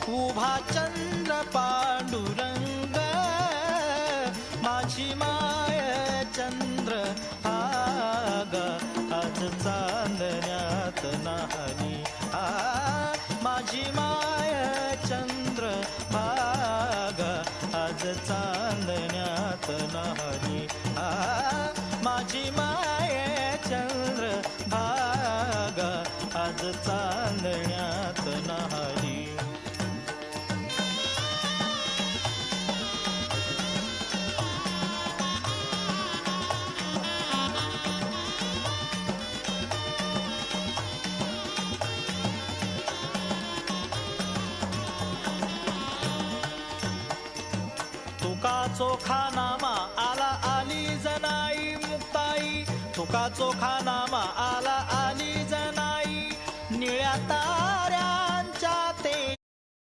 उभा चंद्र पांडुरंग माझी माय चंद्र भाग आज चांदण्यात नाही माझी माय चंद्र भाग आज चांदण्यात नाही माझी माय चंद्र भाग आज चांदण्यात नाही तुका चोखा नामा आला आली जनाई मुक्ताई तुका चोखा नामा